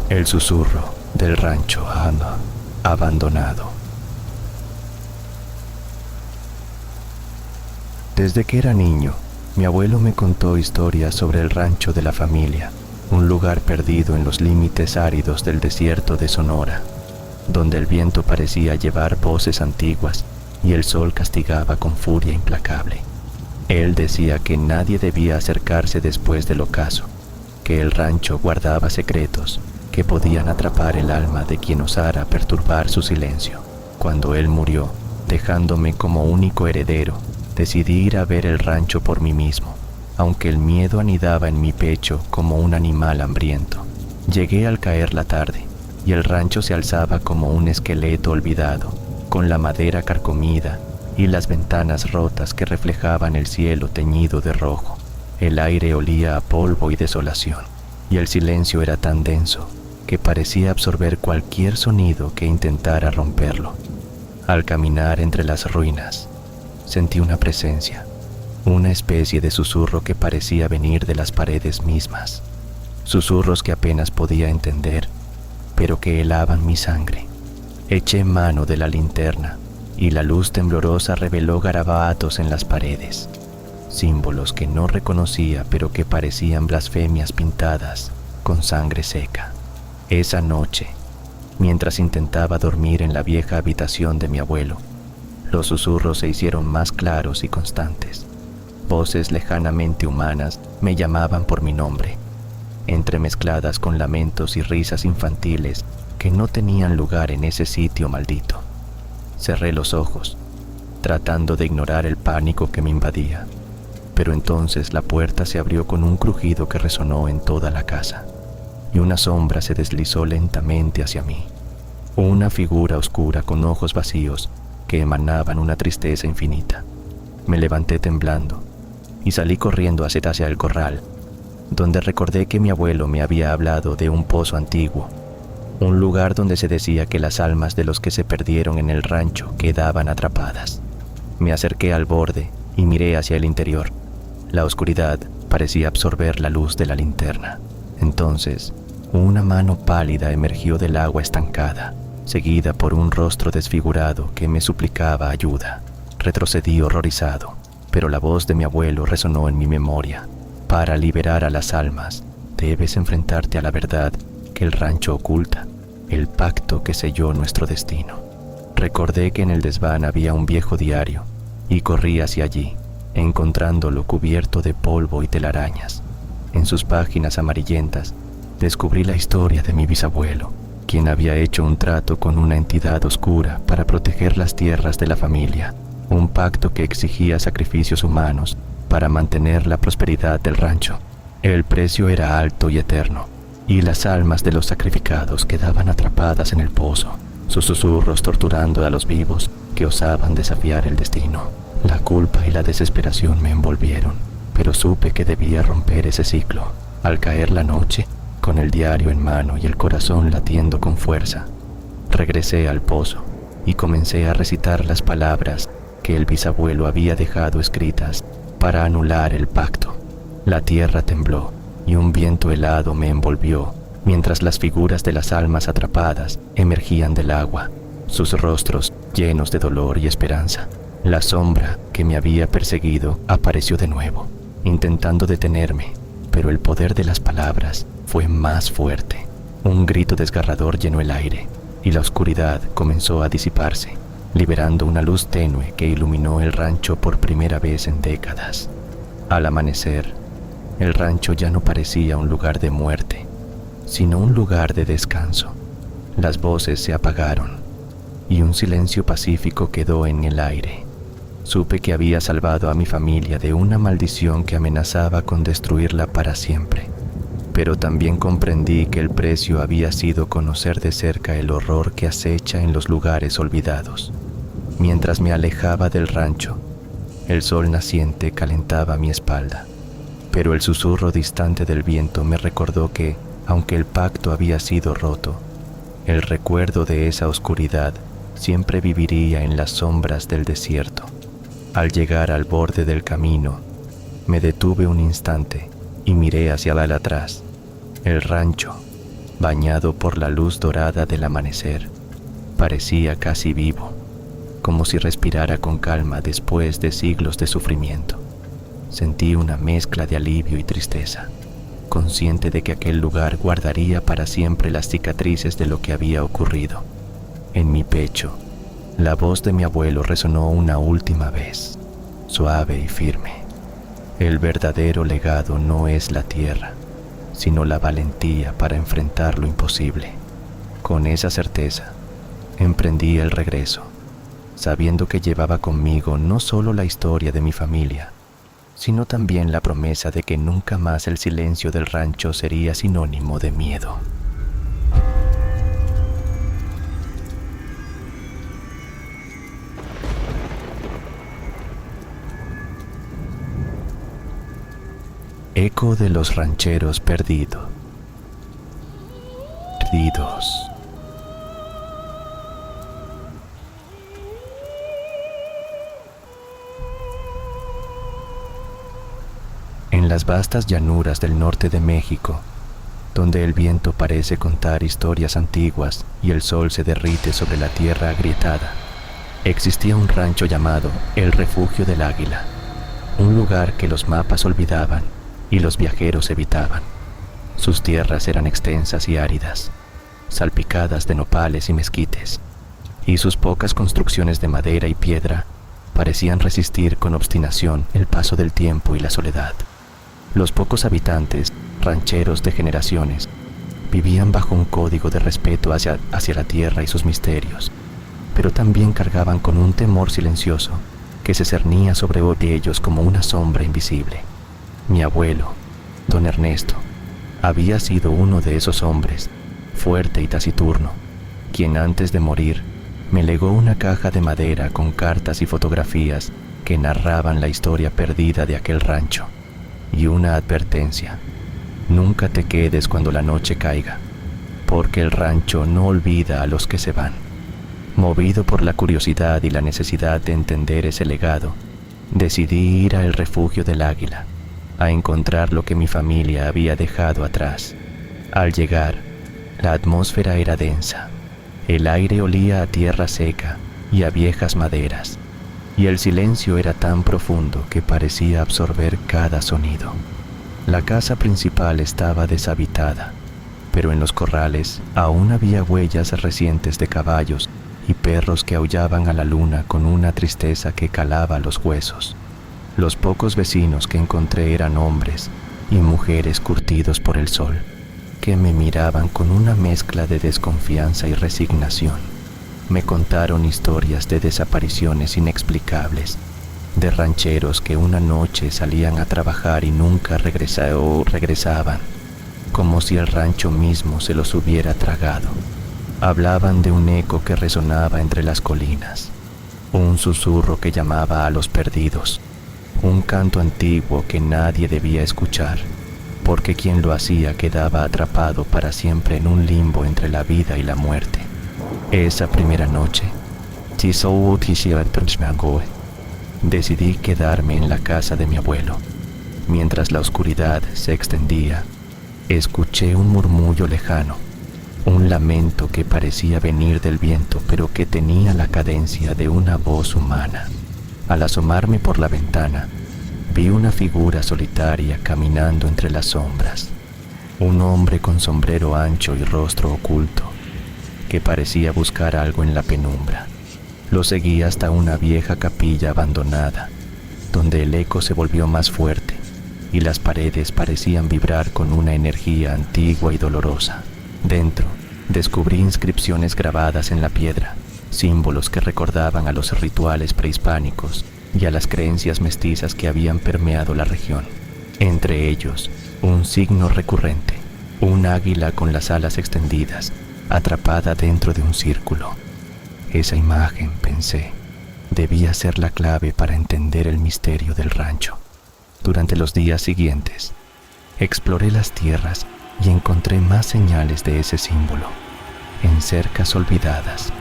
El susurro del rancho Hama abandonado. Desde que era niño, mi abuelo me contó historias sobre el rancho de la familia, un lugar perdido en los límites áridos del desierto de Sonora, donde el viento parecía llevar voces antiguas y el sol castigaba con furia implacable. Él decía que nadie debía acercarse después del ocaso, que el rancho guardaba secretos que podían atrapar el alma de quien osara perturbar su silencio. Cuando él murió, dejándome como único heredero, decidí ir a ver el rancho por mí mismo, aunque el miedo anidaba en mi pecho como un animal hambriento. Llegué al caer la tarde, y el rancho se alzaba como un esqueleto olvidado, con la madera carcomida y las ventanas rotas que reflejaban el cielo teñido de rojo. El aire olía a polvo y desolación, y el silencio era tan denso que parecía absorber cualquier sonido que intentara romperlo. Al caminar entre las ruinas, sentí una presencia, una especie de susurro que parecía venir de las paredes mismas, susurros que apenas podía entender, pero que helaban mi sangre. Eché mano de la linterna y la luz temblorosa reveló garabatos en las paredes, símbolos que no reconocía pero que parecían blasfemias pintadas con sangre seca. Esa noche, mientras intentaba dormir en la vieja habitación de mi abuelo, los susurros se hicieron más claros y constantes. Voces lejanamente humanas me llamaban por mi nombre, entremezcladas con lamentos y risas infantiles que no tenían lugar en ese sitio maldito. Cerré los ojos, tratando de ignorar el pánico que me invadía, pero entonces la puerta se abrió con un crujido que resonó en toda la casa, y una sombra se deslizó lentamente hacia mí. Una figura oscura con ojos vacíos que emanaban una tristeza infinita. Me levanté temblando y salí corriendo hacia el corral, donde recordé que mi abuelo me había hablado de un pozo antiguo, un lugar donde se decía que las almas de los que se perdieron en el rancho quedaban atrapadas. Me acerqué al borde y miré hacia el interior. La oscuridad parecía absorber la luz de la linterna. Entonces, una mano pálida emergió del agua estancada, seguida por un rostro desfigurado que me suplicaba ayuda. Retrocedí horrorizado, pero la voz de mi abuelo resonó en mi memoria. Para liberar a las almas, debes enfrentarte a la verdad que el rancho oculta, el pacto que selló nuestro destino. Recordé que en el desván había un viejo diario y corrí hacia allí, encontrándolo cubierto de polvo y telarañas. En sus páginas amarillentas descubrí la historia de mi bisabuelo, quien había hecho un trato con una entidad oscura para proteger las tierras de la familia, un pacto que exigía sacrificios humanos para mantener la prosperidad del rancho. El precio era alto y eterno, y las almas de los sacrificados quedaban atrapadas en el pozo, sus susurros torturando a los vivos que osaban desafiar el destino. La culpa y la desesperación me envolvieron, pero supe que debía romper ese ciclo. Al caer la noche, con el diario en mano y el corazón latiendo con fuerza, regresé al pozo y comencé a recitar las palabras que el bisabuelo había dejado escritas para anular el pacto. La tierra tembló y un viento helado me envolvió, mientras las figuras de las almas atrapadas emergían del agua, sus rostros llenos de dolor y esperanza. La sombra que me había perseguido apareció de nuevo, intentando detenerme, pero el poder de las palabras fue más fuerte. Un grito desgarrador llenó el aire, y la oscuridad comenzó a disiparse, liberando una luz tenue que iluminó el rancho por primera vez en décadas. Al amanecer, el rancho ya no parecía un lugar de muerte, sino un lugar de descanso. Las voces se apagaron, y un silencio pacífico quedó en el aire. Supe que había salvado a mi familia de una maldición que amenazaba con destruirla para siempre, pero también comprendí que el precio había sido conocer de cerca el horror que acecha en los lugares olvidados. Mientras me alejaba del rancho, el sol naciente calentaba mi espalda, pero el susurro distante del viento me recordó que, aunque el pacto había sido roto, el recuerdo de esa oscuridad siempre viviría en las sombras del desierto. Al llegar al borde del camino, Me detuve un instante y miré hacia el atrás. El rancho, bañado por la luz dorada del amanecer, parecía casi vivo, como si respirara con calma después de siglos de sufrimiento. Sentí una mezcla de alivio y tristeza, consciente de que aquel lugar guardaría para siempre las cicatrices de lo que había ocurrido. En mi pecho, la voz de mi abuelo resonó una última vez, suave y firme. El verdadero legado no es la tierra, sino la valentía para enfrentar lo imposible. Con esa certeza, emprendí el regreso, sabiendo que llevaba conmigo no solo la historia de mi familia, sino también la promesa de que nunca más el silencio del rancho sería sinónimo de miedo. Eco de los rancheros perdidos. En las vastas llanuras del norte de México, donde el viento parece contar historias antiguas y el sol se derrite sobre la tierra agrietada, existía un rancho llamado El Refugio del Águila, un lugar que los mapas olvidaban y los viajeros evitaban. Sus tierras eran extensas y áridas, salpicadas de nopales y mezquites, y sus pocas construcciones de madera y piedra parecían resistir con obstinación el paso del tiempo y la soledad. Los pocos habitantes, rancheros de generaciones, vivían bajo un código de respeto hacia la tierra y sus misterios, pero también cargaban con un temor silencioso que se cernía sobre ellos como una sombra invisible. Mi abuelo, don Ernesto, había sido uno de esos hombres, fuerte y taciturno, quien antes de morir me legó una caja de madera con cartas y fotografías que narraban la historia perdida de aquel rancho, y una advertencia: nunca te quedes cuando la noche caiga, porque el rancho no olvida a los que se van. Movido por la curiosidad y la necesidad de entender ese legado, decidí ir al Refugio del Águila, a encontrar lo que mi familia había dejado atrás. Al llegar, la atmósfera era densa, el aire olía a tierra seca y a viejas maderas, y el silencio era tan profundo que parecía absorber cada sonido. La casa principal estaba deshabitada, pero en los corrales aún había huellas recientes de caballos y perros que aullaban a la luna con una tristeza que calaba los huesos. Los pocos vecinos que encontré eran hombres y mujeres curtidos por el sol, que me miraban con una mezcla de desconfianza y resignación. Me contaron historias de desapariciones inexplicables, de rancheros que una noche salían a trabajar y nunca regresaban, como si el rancho mismo se los hubiera tragado. Hablaban de un eco que resonaba entre las colinas, un susurro que llamaba a los perdidos, un canto antiguo que nadie debía escuchar, porque quien lo hacía quedaba atrapado para siempre en un limbo entre la vida y la muerte. Esa primera noche, decidí quedarme en la casa de mi abuelo. Mientras la oscuridad se extendía, escuché un murmullo lejano, un lamento que parecía venir del viento, pero que tenía la cadencia de una voz humana. Al asomarme por la ventana, vi una figura solitaria caminando entre las sombras, un hombre con sombrero ancho y rostro oculto, que parecía buscar algo en la penumbra. Lo seguí hasta una vieja capilla abandonada, donde el eco se volvió más fuerte y las paredes parecían vibrar con una energía antigua y dolorosa. Dentro, descubrí inscripciones grabadas en la piedra, símbolos que recordaban a los rituales prehispánicos y a las creencias mestizas que habían permeado la región. Entre ellos, un signo recurrente, un águila con las alas extendidas, atrapada dentro de un círculo. Esa imagen, pensé, debía ser la clave para entender el misterio del rancho. Durante los días siguientes, exploré las tierras y encontré más señales de ese símbolo, en cercas olvidadas,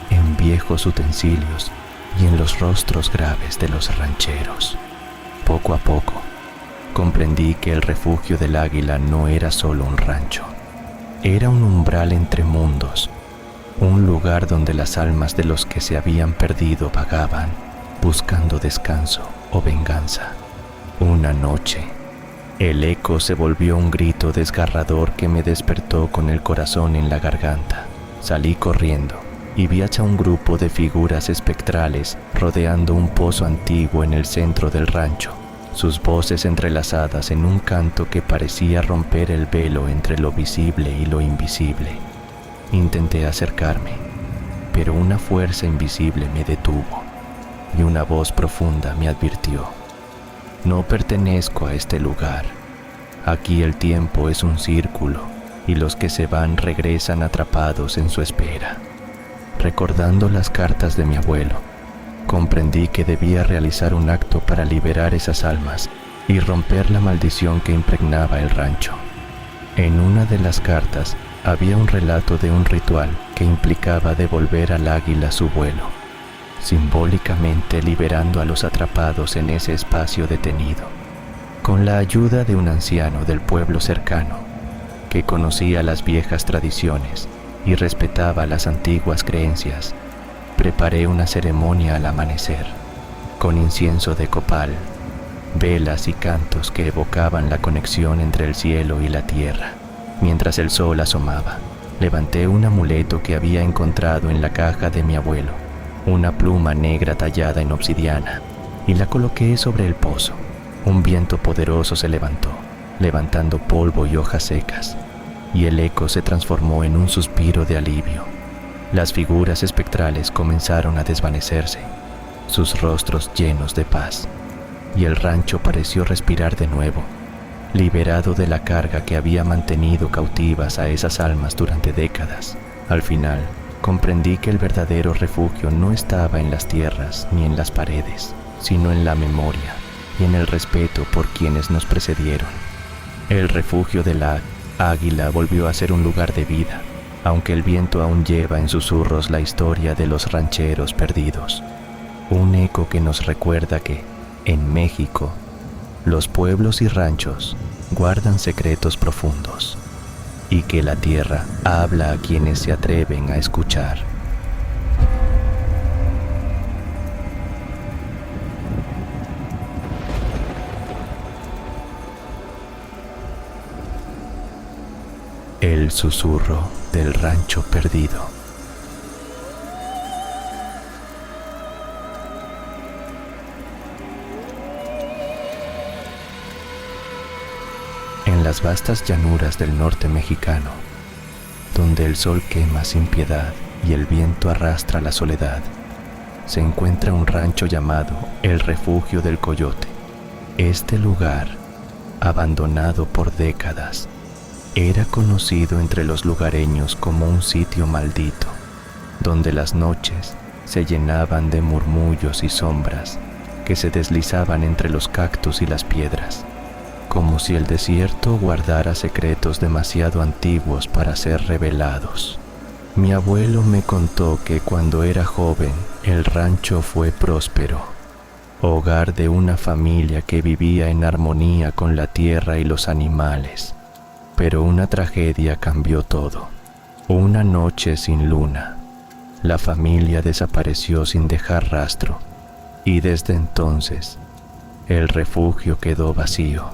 en viejos utensilios y en los rostros graves de los rancheros. Poco a poco, comprendí que el refugio del águila no era solo un rancho. Era un umbral entre mundos, un lugar donde las almas de los que se habían perdido vagaban, buscando descanso o venganza. Una noche, el eco se volvió un grito desgarrador que me despertó con el corazón en la garganta. Salí corriendo y vi a un grupo de figuras espectrales rodeando un pozo antiguo en el centro del rancho, sus voces entrelazadas en un canto que parecía romper el velo entre lo visible y lo invisible. Intenté acercarme, pero una fuerza invisible me detuvo y una voz profunda me advirtió: no pertenezco a este lugar. Aquí el tiempo es un círculo y los que se van regresan atrapados en su espera. Recordando las cartas de mi abuelo, comprendí que debía realizar un acto para liberar esas almas y romper la maldición que impregnaba el rancho. En una de las cartas había un relato de un ritual que implicaba devolver al águila su vuelo, simbólicamente liberando a los atrapados en ese espacio detenido. Con la ayuda de un anciano del pueblo cercano, que conocía las viejas tradiciones y respetaba las antiguas creencias, preparé una ceremonia al amanecer, con incienso de copal, velas y cantos que evocaban la conexión entre el cielo y la tierra. Mientras el sol asomaba, levanté un amuleto que había encontrado en la caja de mi abuelo, una pluma negra tallada en obsidiana, y la coloqué sobre el pozo. Un viento poderoso se levantó, levantando polvo y hojas secas, y el eco se transformó en un suspiro de alivio. Las figuras espectrales comenzaron a desvanecerse, sus rostros llenos de paz, y el rancho pareció respirar de nuevo, liberado de la carga que había mantenido cautivas a esas almas durante décadas. Al final, comprendí que el verdadero refugio no estaba en las tierras ni en las paredes, sino en la memoria y en el respeto por quienes nos precedieron. El refugio de la águila volvió a ser un lugar de vida, aunque el viento aún lleva en susurros la historia de los rancheros perdidos. Un eco que nos recuerda que, en México, los pueblos y ranchos guardan secretos profundos y que la tierra habla a quienes se atreven a escuchar. El susurro del rancho perdido. En las vastas llanuras del norte mexicano, donde el sol quema sin piedad y el viento arrastra la soledad, se encuentra un rancho llamado el Refugio del Coyote. Este lugar, abandonado por décadas, era conocido entre los lugareños como un sitio maldito, donde las noches se llenaban de murmullos y sombras que se deslizaban entre los cactus y las piedras, como si el desierto guardara secretos demasiado antiguos para ser revelados. Mi abuelo me contó que cuando era joven el rancho fue próspero, hogar de una familia que vivía en armonía con la tierra y los animales. Pero una tragedia cambió todo. Una noche sin luna, la familia desapareció sin dejar rastro, y desde entonces el refugio quedó vacío,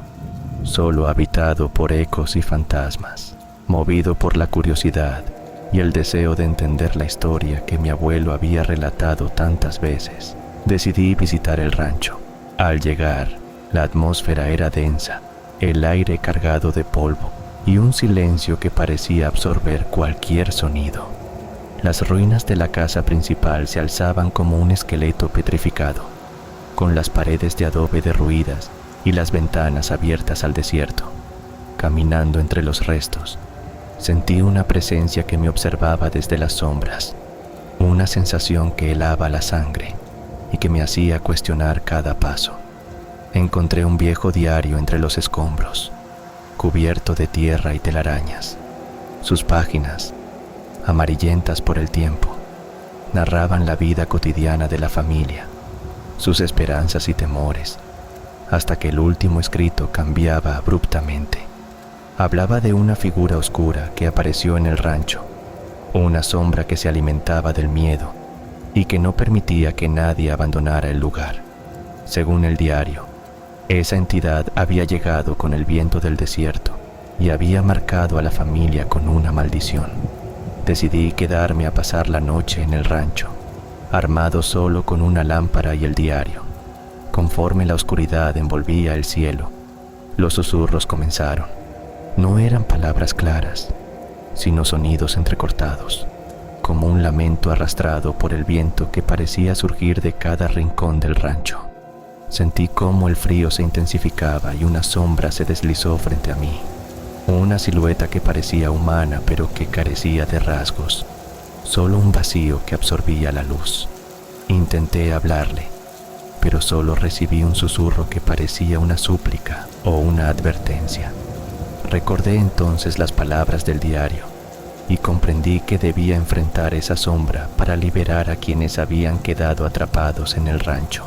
solo habitado por ecos y fantasmas. Movido por la curiosidad y el deseo de entender la historia que mi abuelo había relatado tantas veces, decidí visitar el rancho. Al llegar, la atmósfera era densa, el aire cargado de polvo y un silencio que parecía absorber cualquier sonido. Las ruinas de la casa principal se alzaban como un esqueleto petrificado, con las paredes de adobe derruidas y las ventanas abiertas al desierto. Caminando entre los restos, sentí una presencia que me observaba desde las sombras, una sensación que helaba la sangre y que me hacía cuestionar cada paso. Encontré un viejo diario entre los escombros, cubierto de tierra y telarañas. Sus páginas, amarillentas por el tiempo, narraban la vida cotidiana de la familia, sus esperanzas y temores, hasta que el último escrito cambiaba abruptamente. Hablaba de una figura oscura que apareció en el rancho, una sombra que se alimentaba del miedo y que no permitía que nadie abandonara el lugar. Según el diario, esa entidad había llegado con el viento del desierto y había marcado a la familia con una maldición. Decidí quedarme a pasar la noche en el rancho, armado solo con una lámpara y el diario. Conforme la oscuridad envolvía el cielo, los susurros comenzaron. No eran palabras claras, sino sonidos entrecortados, como un lamento arrastrado por el viento que parecía surgir de cada rincón del rancho. Sentí cómo el frío se intensificaba y una sombra se deslizó frente a mí. Una silueta que parecía humana pero que carecía de rasgos, solo un vacío que absorbía la luz. Intenté hablarle, pero solo recibí un susurro que parecía una súplica o una advertencia. Recordé entonces las palabras del diario y comprendí que debía enfrentar esa sombra para liberar a quienes habían quedado atrapados en el rancho.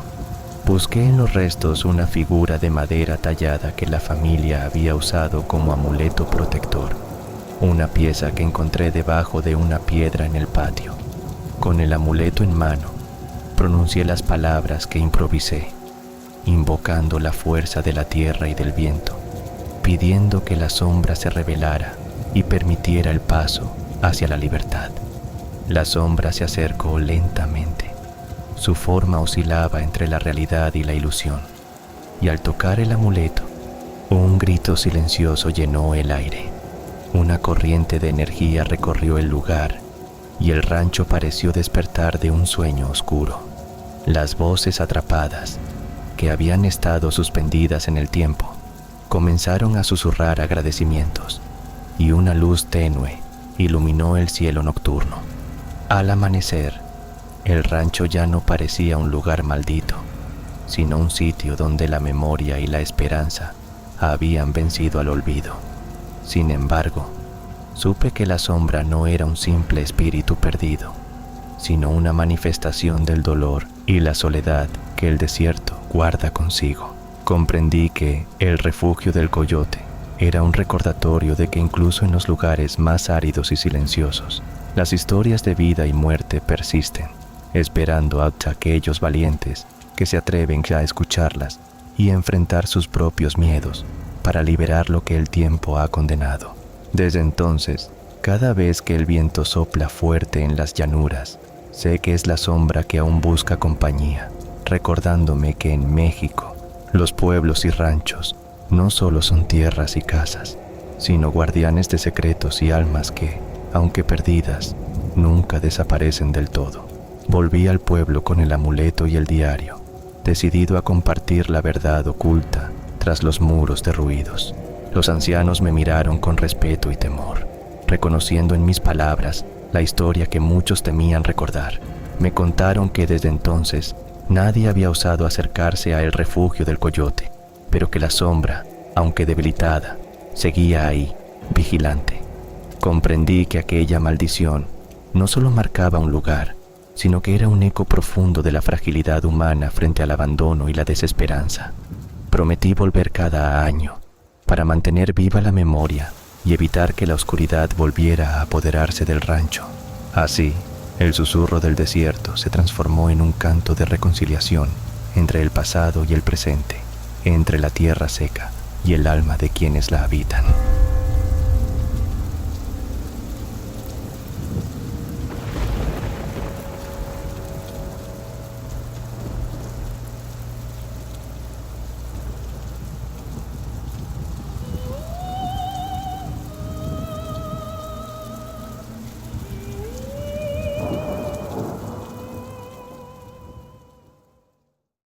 Busqué en los restos una figura de madera tallada que la familia había usado como amuleto protector, una pieza que encontré debajo de una piedra en el patio. Con el amuleto en mano, pronuncié las palabras que improvisé, invocando la fuerza de la tierra y del viento, pidiendo que la sombra se revelara y permitiera el paso hacia la libertad. La sombra se acercó lentamente. Su forma oscilaba entre la realidad y la ilusión, y al tocar el amuleto, un grito silencioso llenó el aire. Una corriente de energía recorrió el lugar, y el rancho pareció despertar de un sueño oscuro. Las voces atrapadas, que habían estado suspendidas en el tiempo, comenzaron a susurrar agradecimientos, y una luz tenue iluminó el cielo nocturno. Al amanecer, el rancho ya no parecía un lugar maldito, sino un sitio donde la memoria y la esperanza habían vencido al olvido. Sin embargo, supe que la sombra no era un simple espíritu perdido, sino una manifestación del dolor y la soledad que el desierto guarda consigo. Comprendí que el refugio del coyote era un recordatorio de que incluso en los lugares más áridos y silenciosos, las historias de vida y muerte persisten, esperando a aquellos valientes que se atreven a escucharlas y enfrentar sus propios miedos para liberar lo que el tiempo ha condenado. Desde entonces, cada vez que el viento sopla fuerte en las llanuras, sé que es la sombra que aún busca compañía, recordándome que en México, los pueblos y ranchos no solo son tierras y casas, sino guardianes de secretos y almas que, aunque perdidas, nunca desaparecen del todo. Volví al pueblo con el amuleto y el diario, decidido a compartir la verdad oculta tras los muros derruidos. Los ancianos me miraron con respeto y temor, reconociendo en mis palabras la historia que muchos temían recordar. Me contaron que desde entonces nadie había osado acercarse a el refugio del coyote, pero que la sombra, aunque debilitada, seguía ahí, vigilante. Comprendí que aquella maldición no solo marcaba un lugar, sino que era un eco profundo de la fragilidad humana frente al abandono y la desesperanza. Prometí volver cada año para mantener viva la memoria y evitar que la oscuridad volviera a apoderarse del rancho. Así, el susurro del desierto se transformó en un canto de reconciliación entre el pasado y el presente, entre la tierra seca y el alma de quienes la habitan.